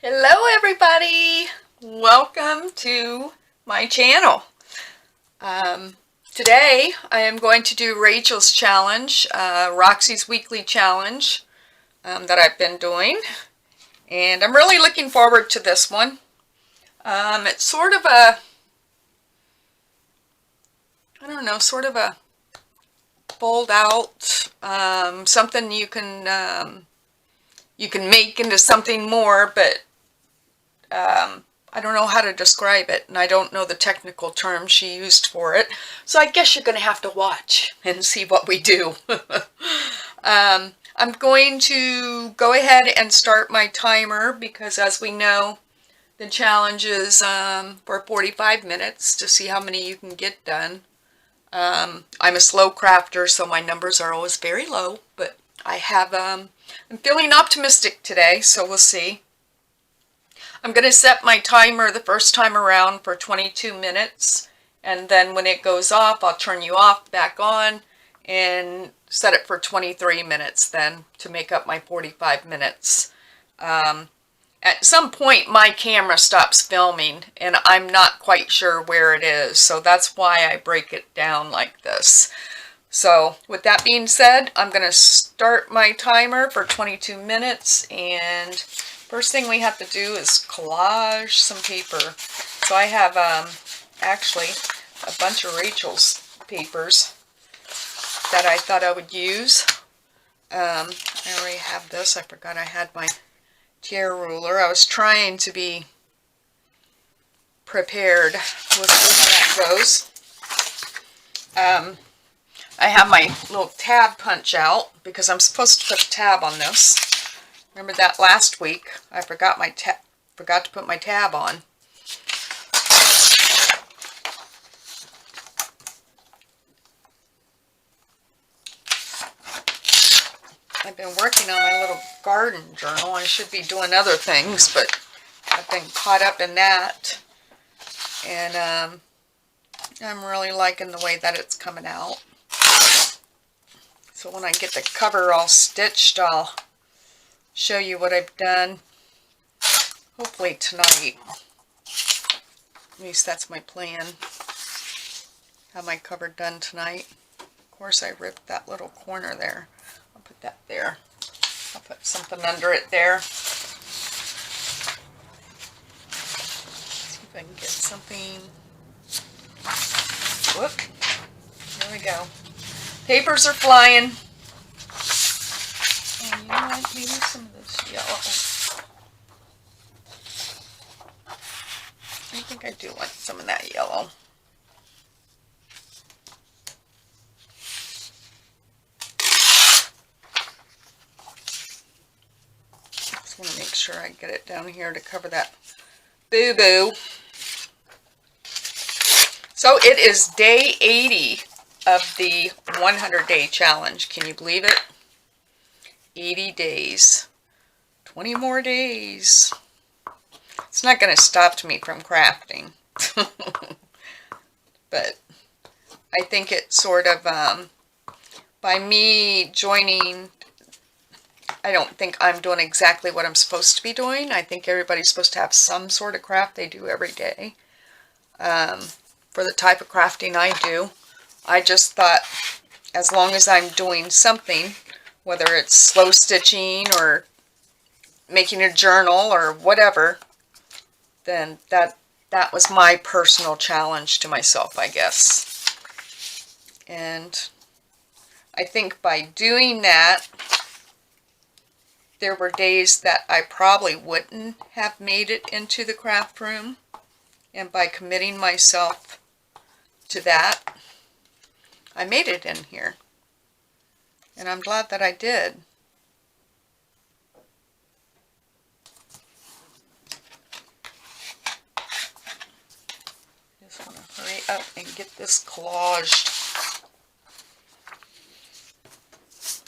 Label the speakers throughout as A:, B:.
A: Hello everybody! Welcome to my channel. Today I am going to do Rachel's challenge, Roxy's weekly challenge that I've been doing. And I'm really looking forward to this one. It's sort of a, I don't know, sort of a fold out, something you can make into something more, but I don't know how to describe it, and I don't know the technical term she used for it, so I guess you're going to have to watch and see what we do. I'm going to go ahead and start my timer because, as we know, the challenge is for 45 minutes to see how many you can get done. I'm a slow crafter, so my numbers are always very low, but I have, I'm feeling optimistic today, so we'll see. I'm going to set my timer the first time around for 22 minutes, and then when it goes off, I'll turn you off, back on, and set it for 23 minutes then to make up my 45 minutes. At some point, my camera stops filming, and I'm not quite sure where it is, so that's why I break it down like this. So, with that being said, I'm going to start my timer for 22 minutes, and first thing we have to do is collage some paper. So I have actually a bunch of Rachel's papers that I thought I would use. I already have this. I forgot I had my tear ruler. I was trying to be prepared with how that goes. I have my little tab punch out because I'm supposed to put a tab on this. Remember that last week I forgot to put my tab on. I've been working on my little garden journal. I should be doing other things, but I've been caught up in that. And I'm really liking the way that it's coming out. So when I get the cover all stitched, I'll show you what I've done, hopefully tonight. At least that's my plan. Have my cover done tonight. Of course, I ripped that little corner there. I'll put that there. I'll put something under it there. See if I can get something. Whoop. There we go. Papers are flying. And you know what? Maybe some of this yellow. I think I do want some of that yellow. Just want to make sure I get it down here to cover that boo-boo. So it is day 80 of the 100-day challenge. Can you believe it? 80 days. 20 more days. It's not going to stop me from crafting. But I think it sort of, by me joining, I don't think I'm doing exactly what I'm supposed to be doing. I think everybody's supposed to have some sort of craft they do every day. For the type of crafting I do, I just thought as long as I'm doing something, whether it's slow stitching or making a journal or whatever, then that was my personal challenge to myself, I guess. And I think by doing that, there were days that I probably wouldn't have made it into the craft room. And by committing myself to that, I made it in here. And I'm glad that I did. Just want to hurry up and get this collaged so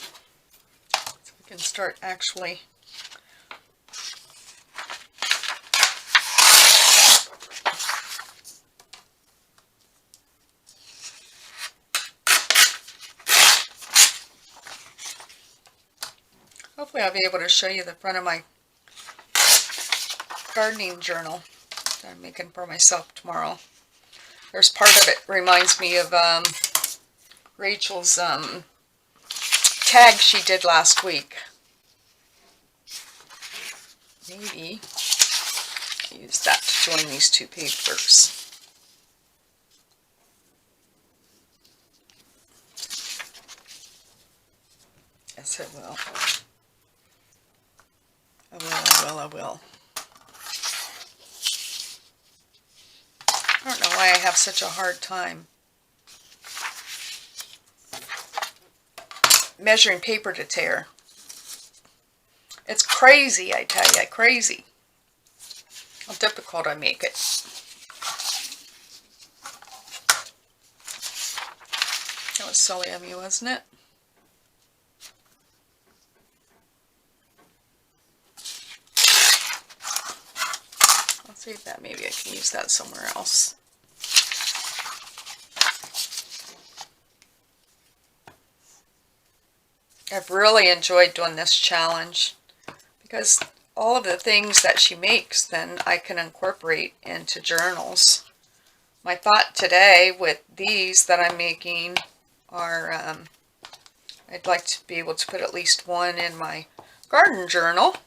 A: we can start actually hopefully I'll be able to show you the front of my gardening journal that I'm making for myself tomorrow. There's part of it reminds me of Rachel's tag she did last week. Maybe I'll use that to join these two papers. Yes, it will. I will. I don't know why I have such a hard time measuring paper to tear. It's crazy, I tell you, crazy how difficult I make it. That was silly of me, wasn't it? I'll save that. Maybe I can use that somewhere else. I've really enjoyed doing this challenge because all of the things that she makes then I can incorporate into journals. My thought today with these that I'm making are I'd like to be able to put at least one in my garden journal.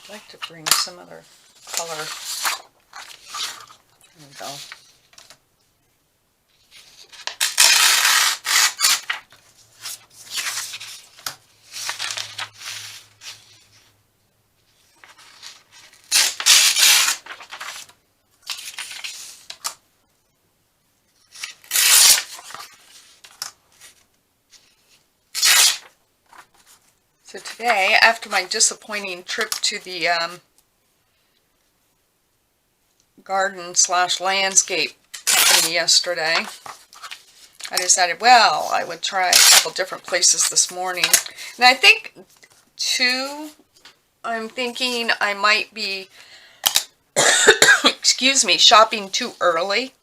A: I'd like to bring some other color. There we go. So today, after my disappointing trip to the garden/landscape company yesterday, I decided, well, I would try a couple different places this morning. And I think, too, I'm thinking I might be, excuse me, shopping too early.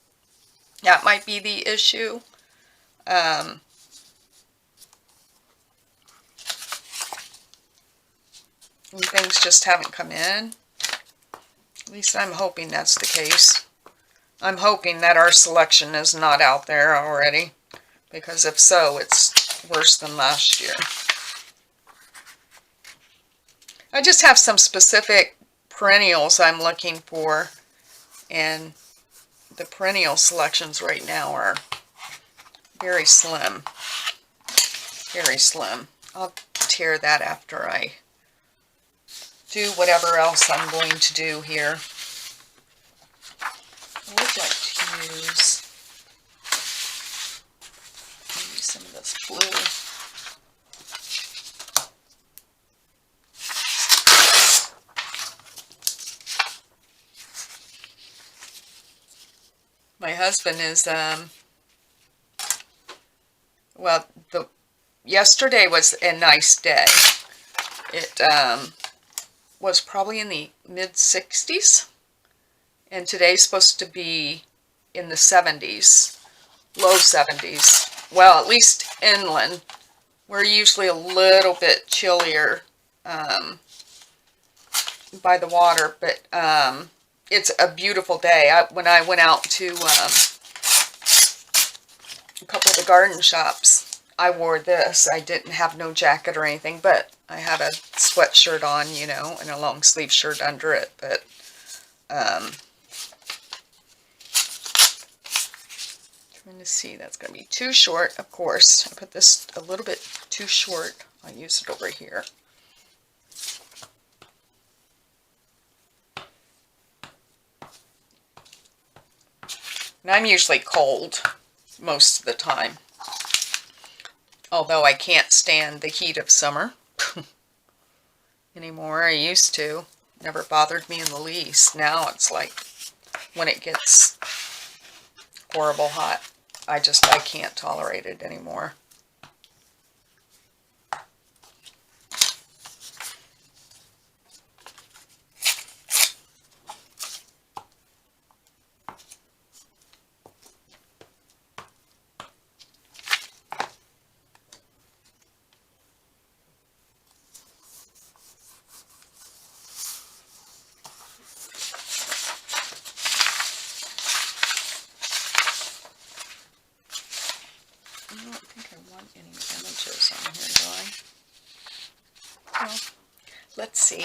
A: That might be the issue. And things just haven't come in. At least I'm hoping that's the case. I'm hoping that our selection is not out there already, because if so, it's worse than last year. I just have some specific perennials I'm looking for, and the perennial selections right now are very slim. Very slim. I'll tear that after I do whatever else I'm going to do here. I would like to use maybe some of this blue. My husband is, well, yesterday was a nice day. It was probably in the mid-60s. And today's supposed to be in the 70s, low 70s. Well, at least inland. We're usually a little bit chillier by the water, but it's a beautiful day. When I went out to a couple of the garden shops, I wore this. I didn't have no jacket or anything, but I had a sweatshirt on, you know, and a long sleeve shirt under it, but trying to see, that's going to be too short, of course. I put this a little bit too short. I'll use it over here. And I'm usually cold most of the time, although I can't stand the heat of summer anymore. I used to. Never bothered me in the least. Now it's like when it gets horrible hot, I can't tolerate it anymore. I don't think I want any images on here, do I? Well, let's see.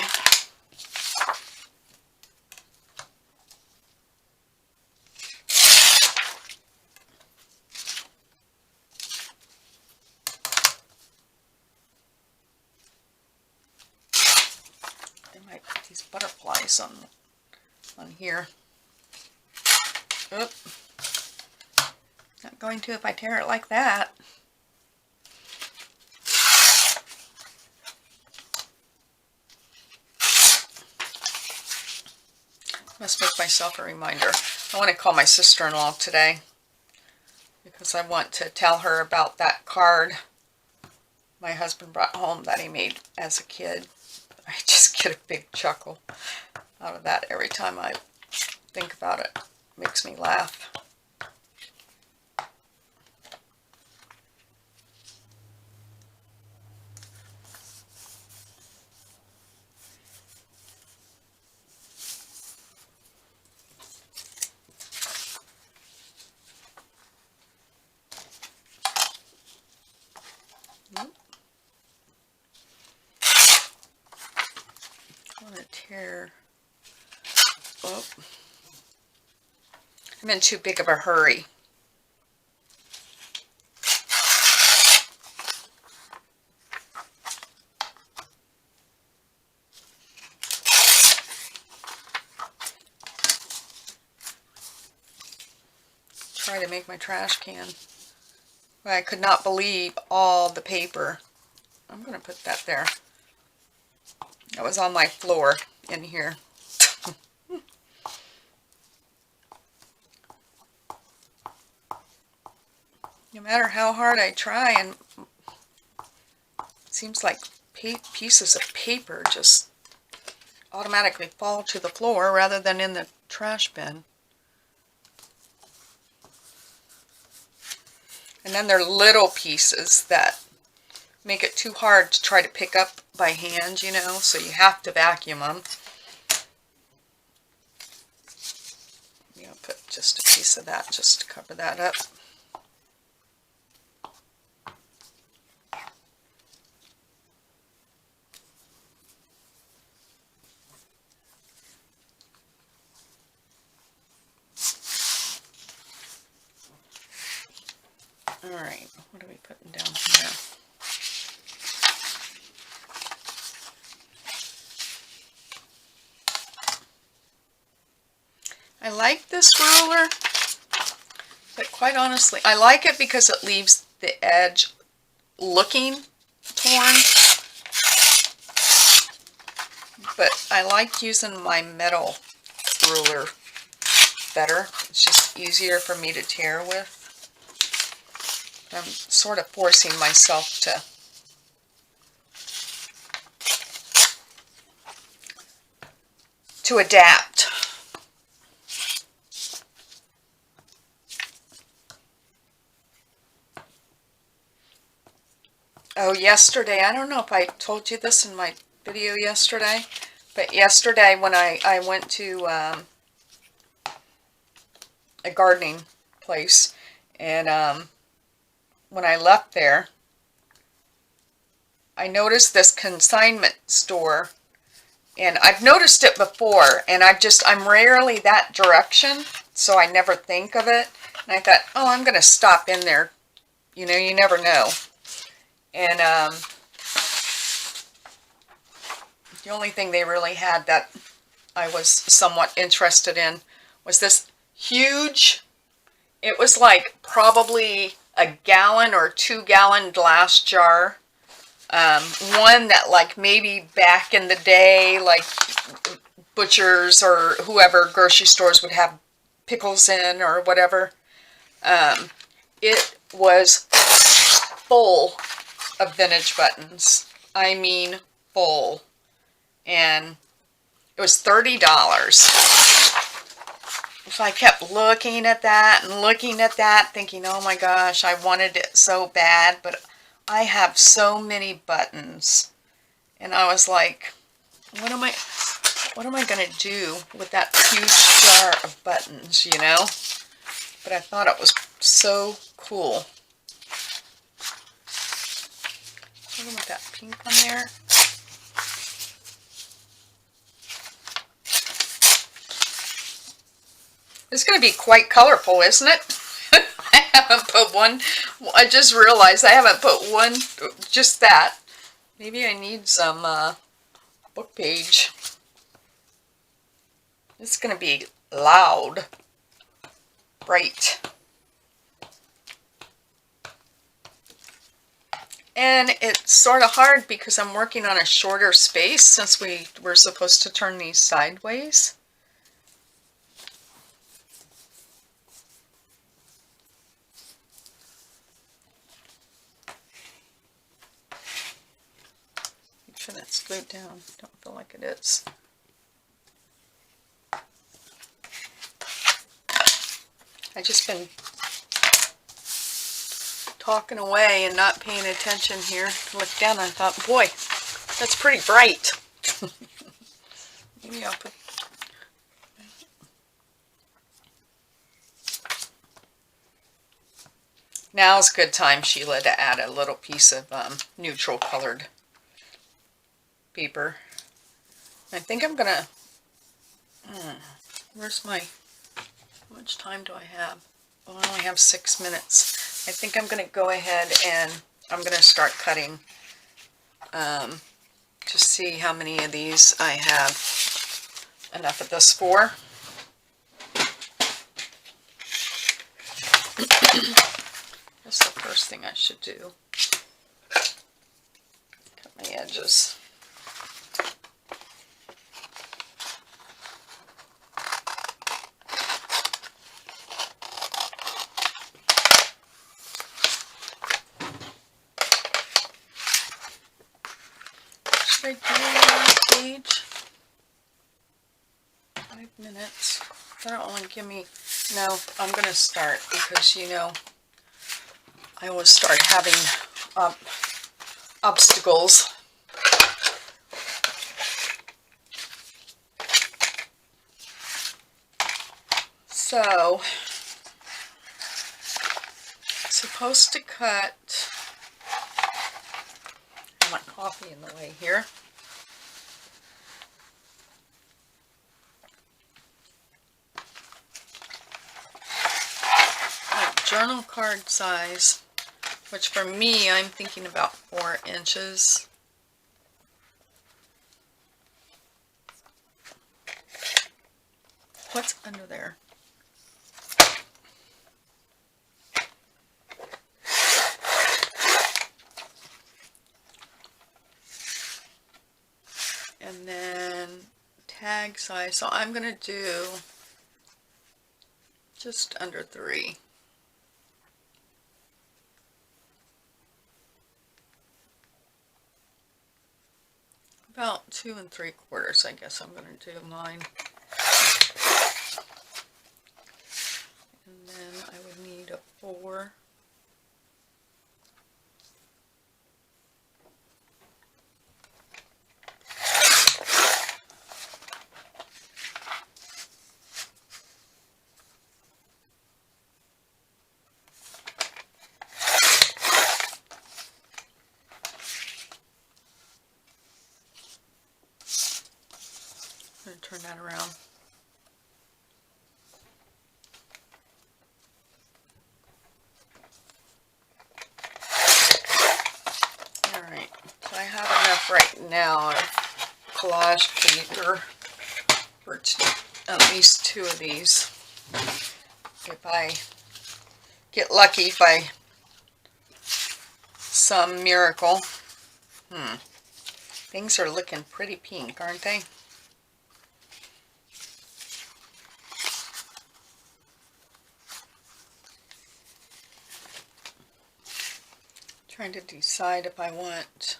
A: They might put these butterflies on here. Oop. Not going to if I tear it like that. Must make myself a reminder. I want to call my sister-in-law today because I want to tell her about that card my husband brought home that he made as a kid. I just get a big chuckle out of that every time I think about it. It makes me laugh. I want to tear. Oh, I'm in too big of a hurry. Try to make my trash can. But I could not believe all the paper. I'm going to put that there. That was on my floor in here. No matter how hard I try, and it seems like pieces of paper just automatically fall to the floor rather than in the trash bin. And then there are little pieces that make it too hard to try to pick up by hand, you know, so you have to vacuum them. I'll put just a piece of that just to cover that up. Alright, what are we putting down here? I like this ruler, but quite honestly, I like it because it leaves the edge looking torn. But I like using my metal ruler better. It's just easier for me to tear with. I'm sort of forcing myself to adapt. Oh, yesterday, I don't know if I told you this in my video yesterday, but yesterday when I went to a gardening place, and when I left there, I noticed this consignment store, and I've noticed it before, and I'm rarely that direction, so I never think of it. And I thought, oh, I'm going to stop in there. You know, you never know. And the only thing they really had that I was somewhat interested in was this huge, it was like probably a gallon or 2-gallon glass jar. One that like maybe back in the day, like butchers or whoever, grocery stores would have pickles in or whatever. It was full of vintage buttons. I mean full. And it was $30. So I kept looking at that and looking at that, thinking, oh my gosh, I wanted it so bad, but I have so many buttons. And I was like, what am I going to do with that huge jar of buttons, you know? But I thought it was so cool. Look at that pink on there. It's going to be quite colorful, isn't it? I haven't put one. I just realized I haven't put one, just that. Maybe I need some book page. It's going to be loud, bright. And it's sort of hard because I'm working on a shorter space since we were supposed to turn these sideways. Make sure that's glued down. Don't feel like it is. I just been talking away and not paying attention here. Looked down and I thought, boy, that's pretty bright. Maybe I'll put... Now's a good time, Sheila, to add a little piece of neutral colored paper. I think I'm gonna... where's my... How much time do I have? Oh, I only have 6 minutes. I think I'm going to go ahead and I'm going to start cutting to see how many of these I have enough of this for. That's the first thing I should do. Cut my edges. Should I do a page? 5 minutes. That'll only give me... No, I'm going to start because, you know, I always start having obstacles. So, supposed to cut... I want coffee in the way here. Like journal card size, which for me, I'm thinking about 4 inches. What's under there? And then tag size, so I'm going to do just under 3. About 2 3/4, I guess I'm going to do mine. And then I would need a 4. I'm going to turn that around. Alright, so I have enough right now of collage paper for at least 2 of these. If I get lucky, by some miracle. Things are looking pretty pink, aren't they? Trying to decide if I want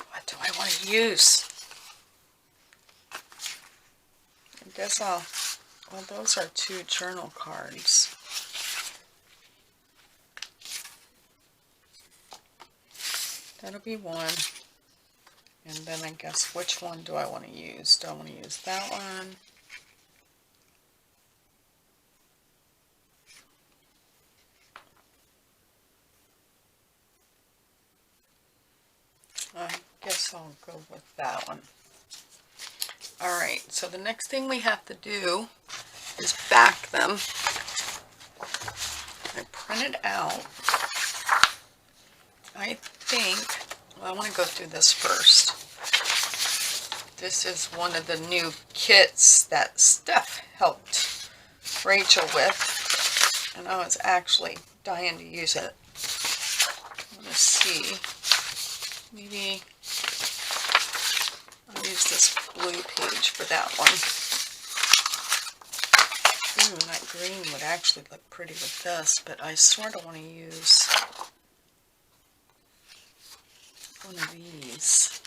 A: what do I want to use? I guess I'll, well, those are 2 journal cards. That'll be 1. And then I guess which one do I want to use? Do I want to use that one? I guess I'll go with that one. Alright, so the next thing we have to do is back them. I print it out. I think, well, I want to go through this first. This is one of the new kits that Steph helped Rachel with, and I was actually dying to use it. I want to see, maybe I'll use this blue page for that one. Ooh, that green would actually look pretty with this, but I sort of want to use one of these.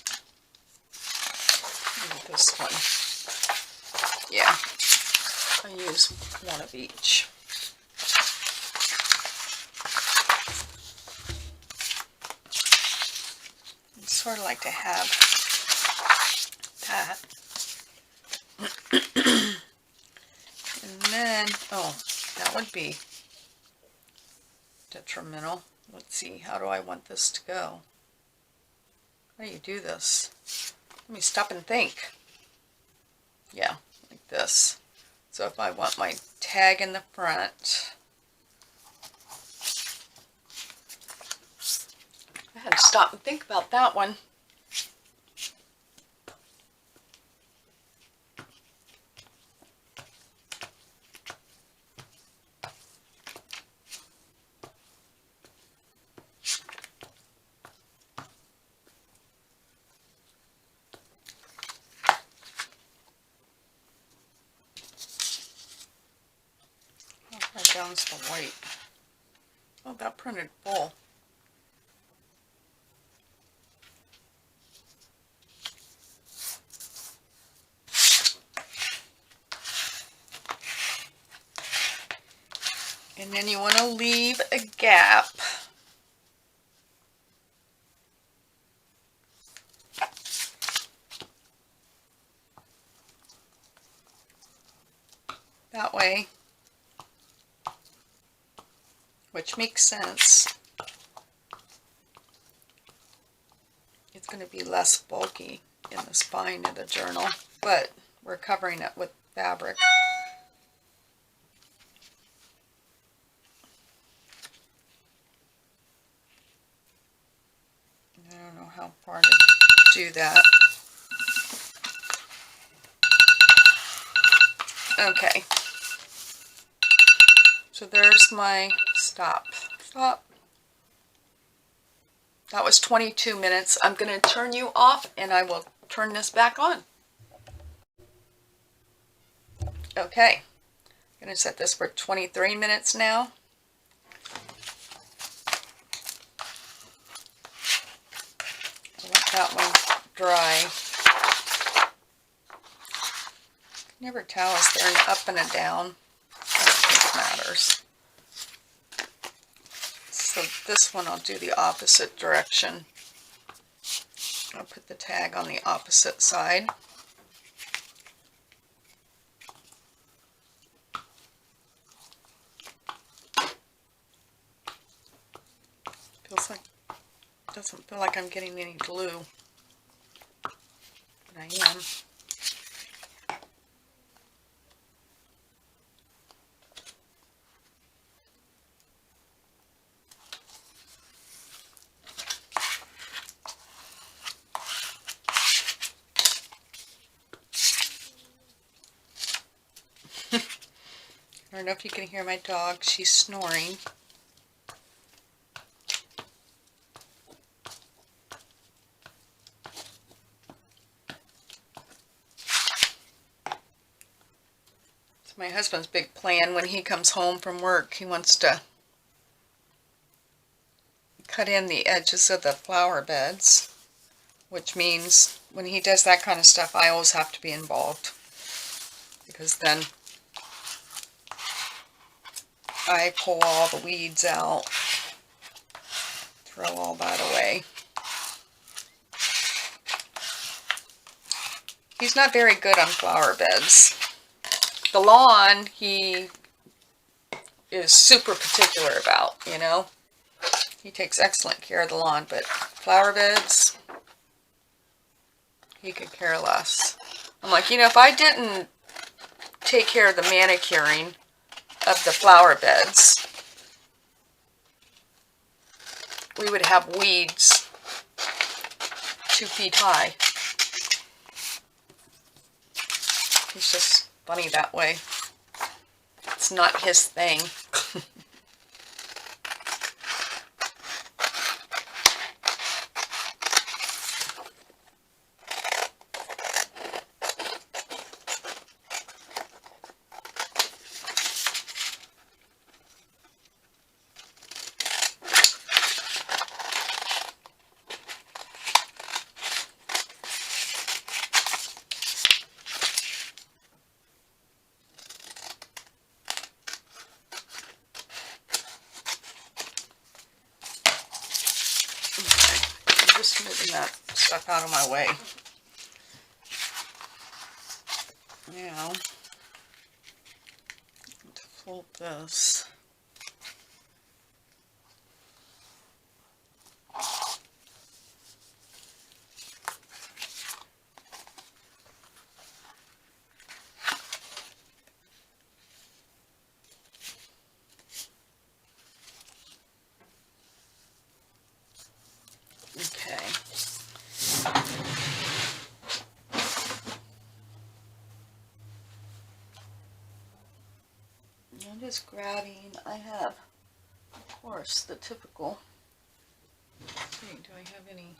A: Maybe this one. Yeah, I use one of each. I'd sort of like to have that. And then, oh, that would be detrimental. Let's see, how do I want this to go? How do you do this? Let me stop and think. Yeah, like this. So if I want my tag in the front, I had to stop and think about that one. Down's the white. Oh, that printed full. And then you want to leave a gap. That way. Which makes sense. It's going to be less bulky in the spine of the journal, but we're covering it with fabric. I don't know how far to do that. Okay. So there's my stop. That was 22 minutes. I'm going to turn you off and I will turn this back on. Okay. I'm going to set this for 23 minutes now. I want that one dry. Never tell us they're an up and a down. I don't think it matters. So this one I'll do the opposite direction. I'll put the tag on the opposite side. Doesn't feel like I'm getting any glue, but I am. I don't know if you can hear my dog. She's snoring. It's my husband's big plan when he comes home from work. He wants to cut in the edges of the flower beds, which means when he does that kind of stuff, I always have to be involved, because then I pull all the weeds out, throw all that away. He's not very good on flower beds. The lawn, he is super particular about, you know. He takes excellent care of the lawn, but flower beds, he could care less. I'm like, you know, if I didn't take care of the manicuring of the flower beds, we would have weeds 2 feet high. He's just funny that way. It's not his thing. Just moving that stuff out of my way. Now, to fold this. Okay. I'm just grabbing, I have, of course, the typical. Let's see, do I have any?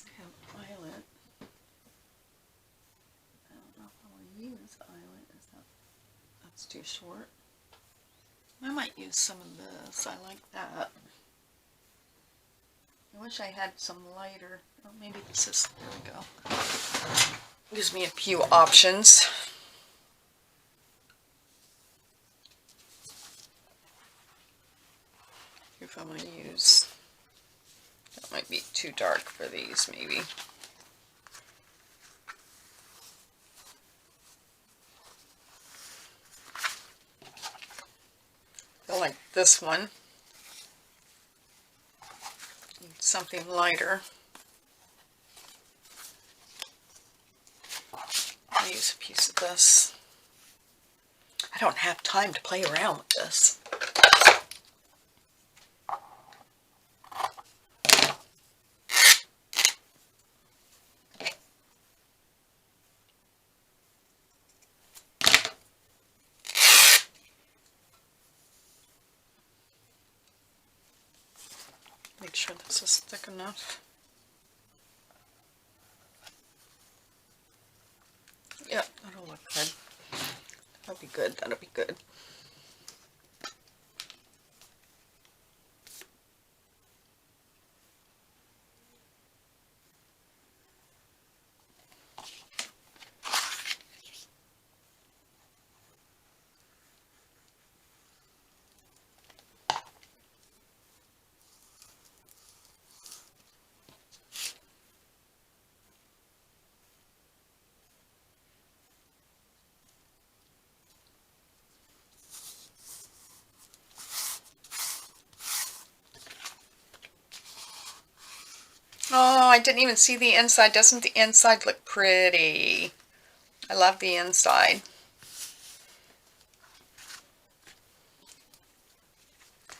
A: I have eyelet. I don't know if I want to use eyelet. That's too short. I might use some of this. I like that. I wish I had some lighter. Oh, maybe this is, there we go. Gives me a few options. If I'm going to use, that might be too dark for these, maybe. I like this one. Need something lighter. I'll use a piece of this. I don't have time to play around with this. Make sure this is thick enough. Yep, that'll look good. That'll be good, that'll be good. Oh, I didn't even see the inside. Doesn't the inside look pretty? I love the inside.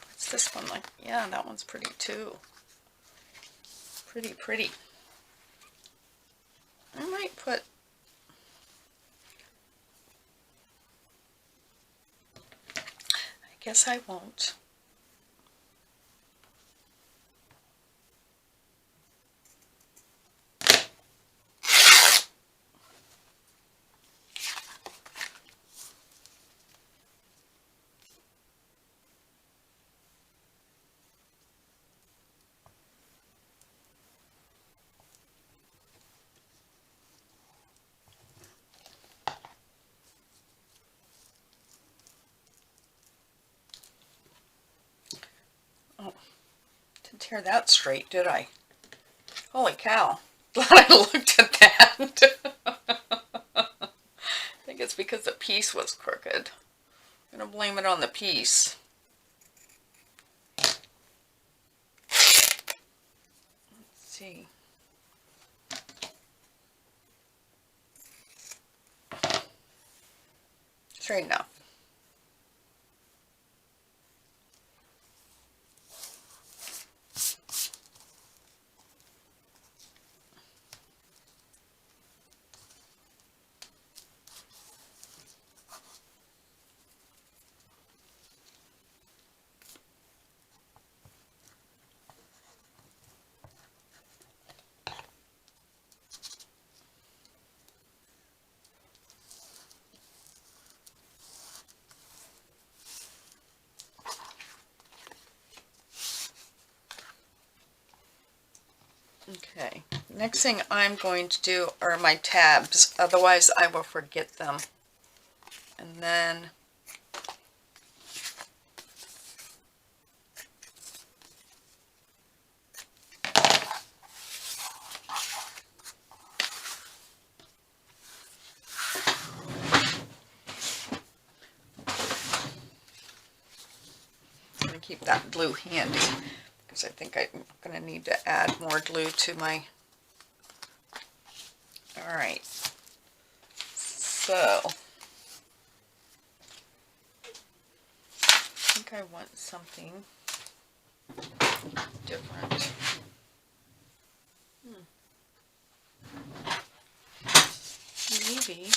A: What's this one like? Yeah, that one's pretty too. Pretty, pretty. I might put... I guess I won't. Oh, didn't tear that straight, did I? Holy cow. Glad I looked at that. I think it's because the piece was crooked. I'm going to blame it on the piece. Let's see. Straight enough. Okay, next thing I'm going to do are my tabs, otherwise I will forget them. And then I'm going to keep that glue handy because I think I'm going to need to add more glue to my... Alright, so I think I want something different. Maybe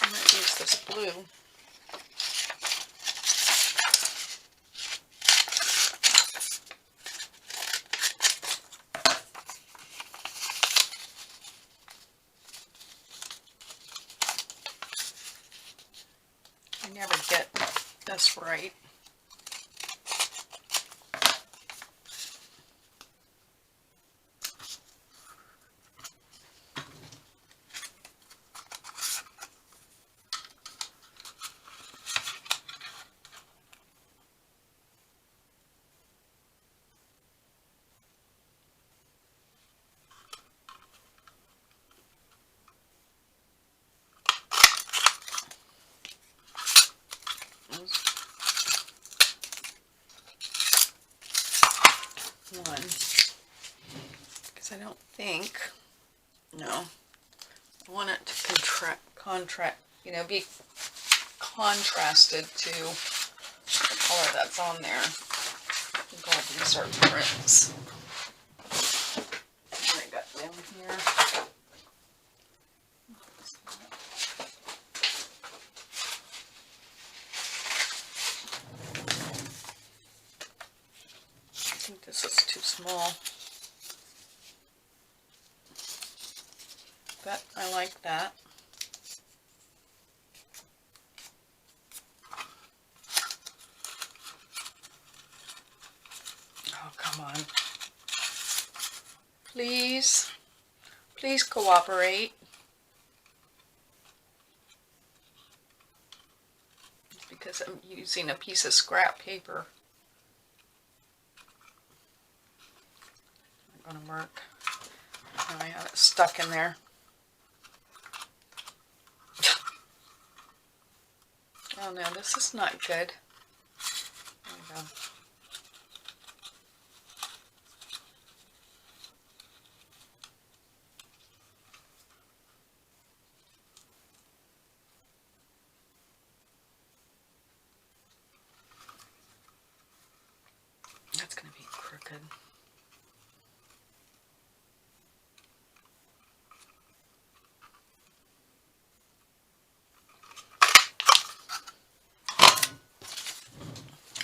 A: I might use this blue. I never get this right. One, because I don't think, no, I want it to be contrasted to the color that's on there. I think all of these are prints. What I got down here. I think this is too small. But I like that. Oh, come on. Please, please cooperate. It's because I'm using a piece of scrap paper. Not gonna work. Oh, I have it stuck in there. Oh no, this is not good. There we go. That's going to be crooked.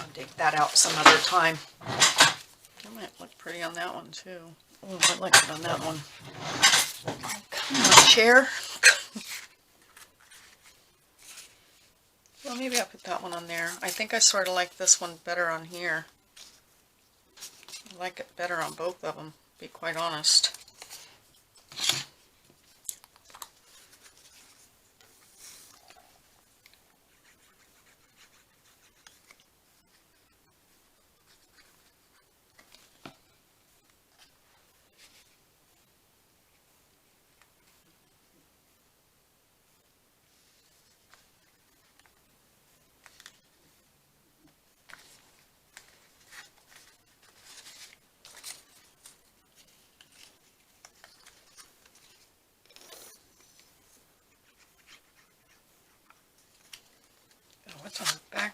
A: I'll dig that out some other time. That might look pretty on that one too. Oh, I like it on that one. Come on, chair. Well, maybe I'll put that one on there. I think I sort of like this one better on here. I like it better on both of them, to be quite honest.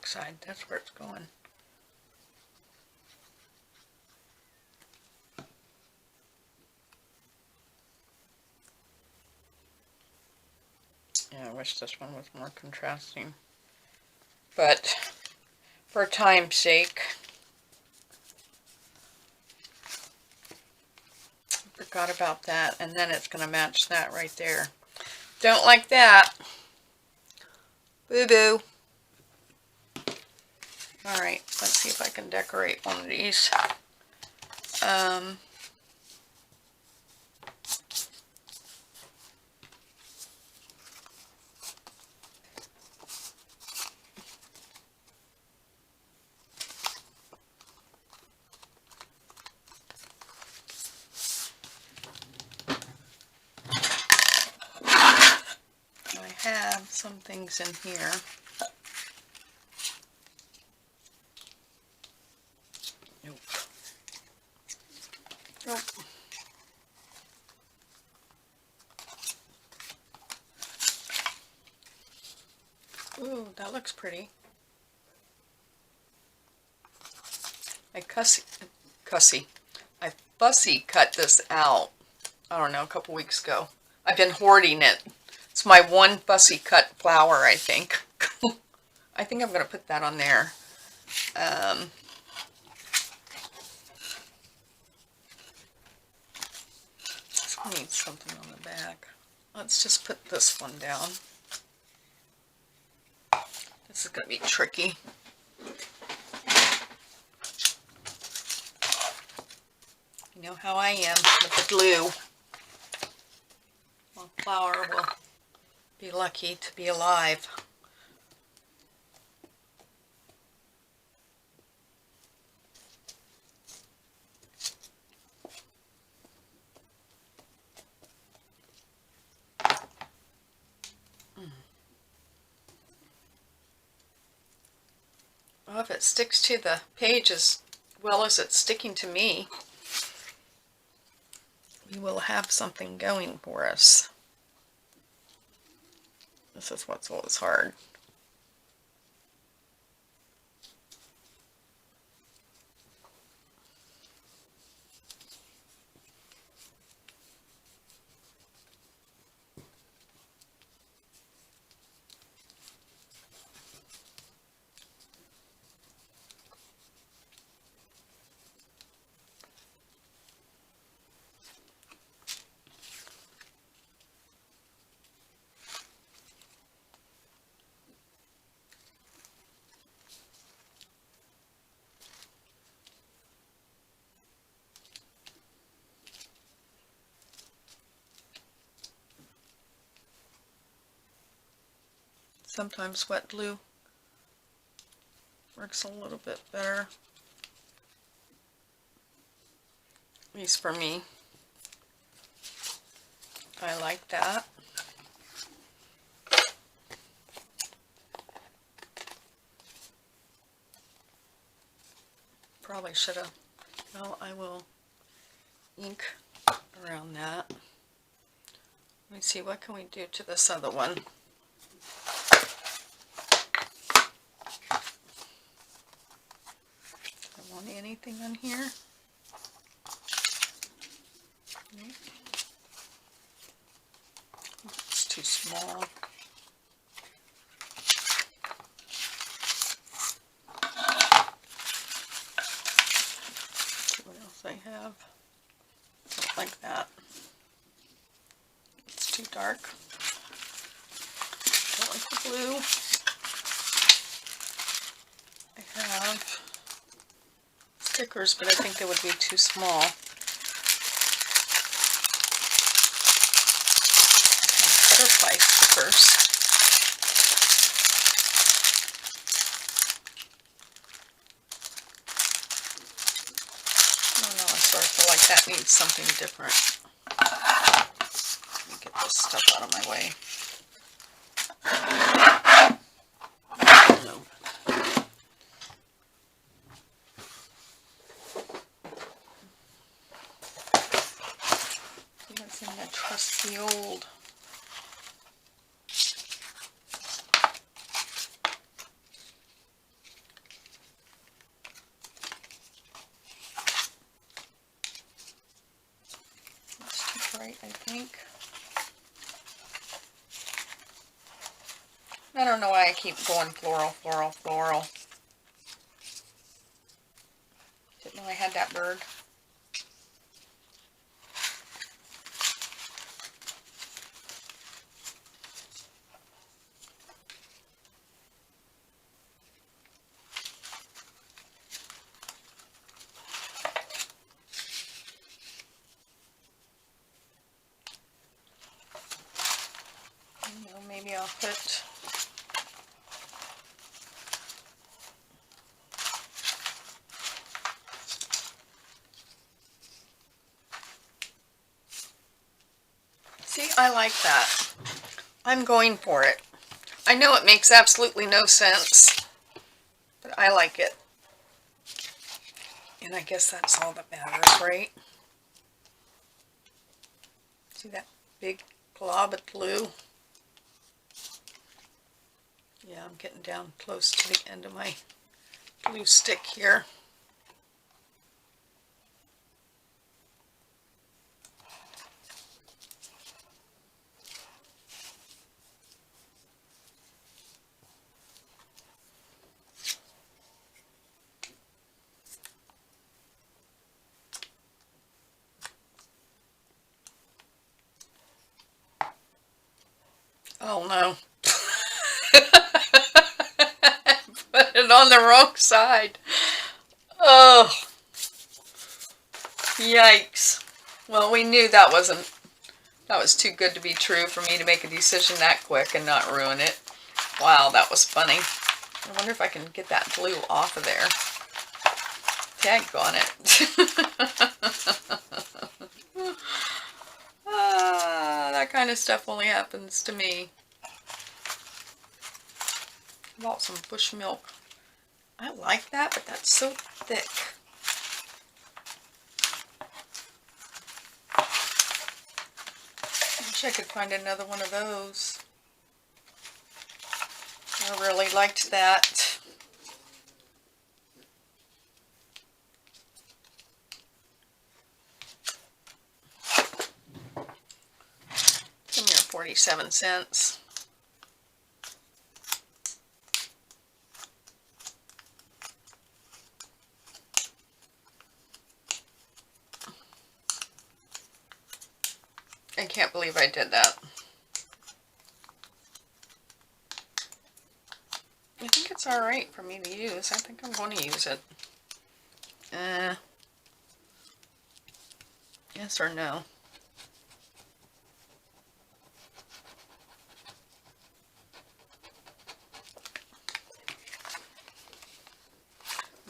A: backside. That's where it's going. Yeah, I wish this one was more contrasting. But for time's sake, forgot about that. And then it's going to match that right there. Don't like that. Boo-boo. Alright, let's see if I can decorate one of these. I have some things in here. Nope. Nope. Ooh, that looks pretty. I fussy cut this out, I don't know, a couple weeks ago. I've been hoarding it. It's my one fussy cut flower, I think. I think I'm going to put that on there. This one needs something on the back. Let's just put this one down. This is going to be tricky. You know how I am with the glue. My flower will be lucky to be alive. Well, if it sticks to the page as well as it's sticking to me, we will have something going for us. This is what's always hard. Sometimes wet glue works a little bit better, at least for me. I like that. Probably should have, well, I will ink around that. Let me see, what can we do to this other one? Anything on here? Nope. It's too small. See what else I have. Don't like that. It's too dark. Don't like the blue. I have stickers, but I think they would be too small. Butterfly stickers. I don't know, I sort of feel like that needs something different. Let me get this stuff out of my way. Trusty old right, I think. I don't know why I keep going floral, floral, floral. Didn't know I had that bird. Maybe I'll put see, I like that. I'm going for it. I know it makes absolutely no sense, but I like it. And I guess that's all that matters, right? See that big glob of blue? Yeah, I'm getting down close to the end of my glue stick here. Oh no. Put it on the wrong side. Oh. Yikes. Well, we knew that was too good to be true for me to make a decision that quick and not ruin it. Wow, that was funny. I wonder if I can get that glue off of there. Tag on it. That kind of stuff only happens to me. I bought some bush milk. I like that, but that's so thick. I wish I could find another one of those. I really liked that. Come here, 47 cents. I can't believe I did that. I think it's alright for me to use. I think I'm going to use it. Yes or no?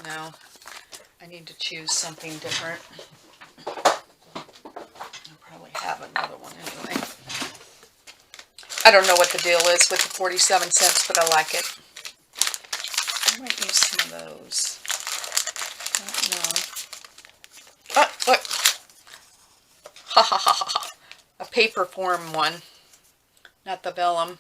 A: No. I need to choose something different. I'll probably have another one anyway. I don't know what the deal is with the 47 cents, but I like it. I might use some of those. I don't know. Oh, look. Ha ha ha ha ha. A paper form one, not the vellum.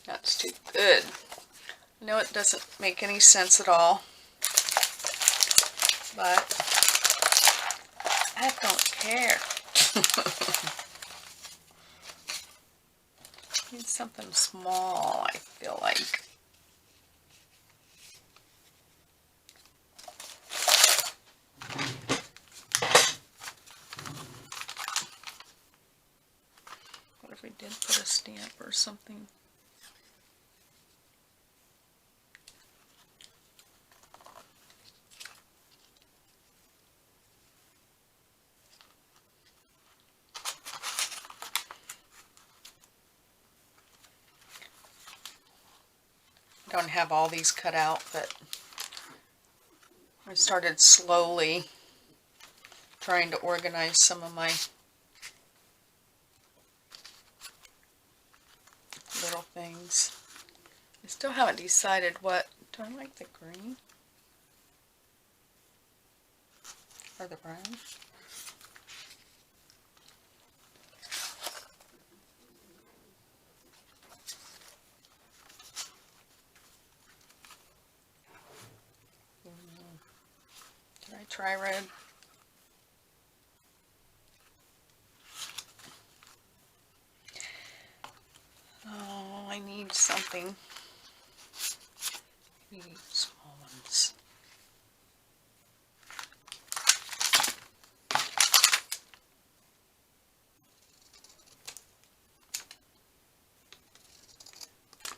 A: That's too good. I know it doesn't make any sense at all, but I don't care. Need something small, I feel like. What if we did put a stamp or something? Don't have all these cut out, but I started slowly trying to organize some of my little things. I still haven't decided what. Do I like the green or the brown? tri-red. Oh, I need something. Maybe small ones.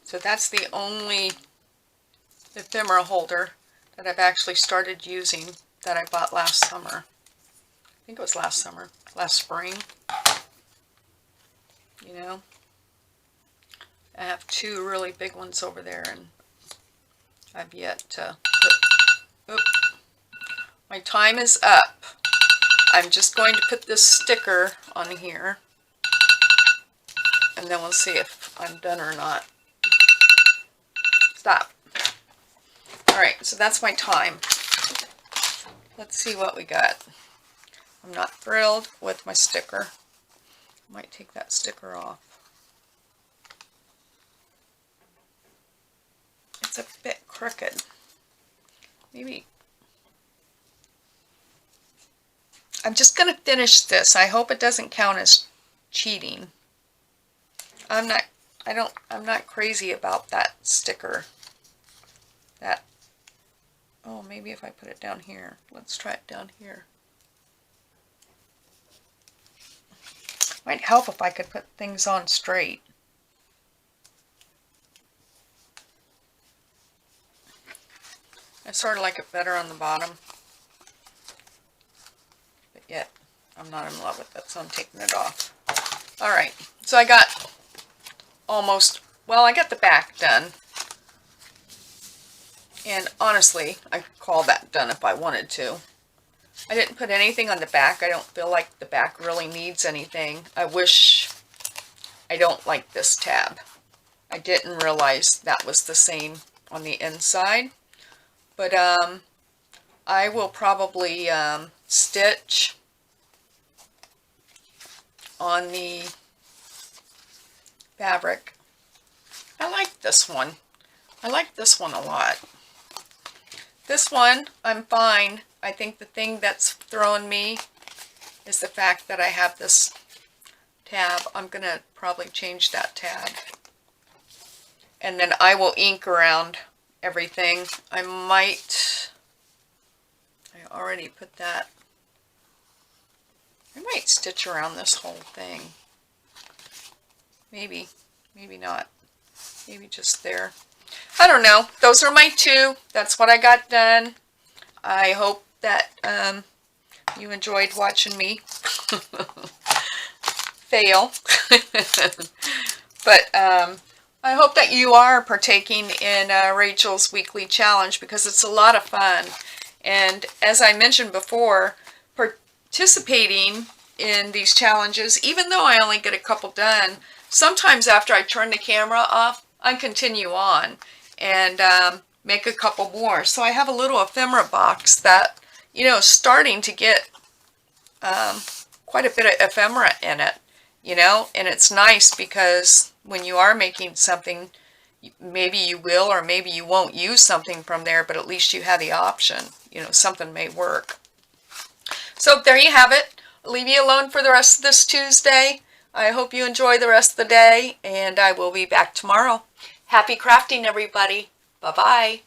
A: So that's the only ephemera holder that I've actually started using that I bought last summer. I think it was last summer, last spring. You know, I have two really big ones over there, and I've yet to put, oop, my time is up. I'm just going to put this sticker on here, and then we'll see if I'm done or not. Stop. Alright, so that's my time. Let's see what we got. I'm not thrilled with my sticker. I might take that sticker off. It's a bit crooked. Maybe. I'm just going to finish this. I hope it doesn't count as cheating. I'm not crazy about that sticker. Oh, maybe if I put it down here. Let's try it down here. Might help if I could put things on straight. I sort of like it better on the bottom. But yet, I'm not in love with it, so I'm taking it off. Alright, so I got almost, well, I got the back done. And honestly, I could call that done if I wanted to. I didn't put anything on the back. I don't feel like the back really needs anything. I don't like this tab. I didn't realize that was the same on the inside. But I will probably stitch on the fabric. I like this one. I like this one a lot. This one, I'm fine. I think the thing that's throwing me is the fact that I have this tab. I'm going to probably change that tab. And then I will ink around everything. I already put that. I might stitch around this whole thing. Maybe not. Maybe just there. I don't know. Those are my two. That's what I got done. I hope that you enjoyed watching me fail. But I hope that you are partaking in Rachel's weekly challenge, because it's a lot of fun. And as I mentioned before, participating in these challenges, even though I only get a couple done, sometimes after I turn the camera off, I continue on and make a couple more. So I have a little ephemera box that, you know, is starting to get quite a bit of ephemera in it, you know, and it's nice because when you are making something, maybe you will or maybe you won't use something from there, but at least you have the option, you know, something may work. So there you have it. I'll leave you alone for the rest of this Tuesday. I hope you enjoy the rest of the day, and I will be back tomorrow. Happy crafting, everybody. Bye-bye.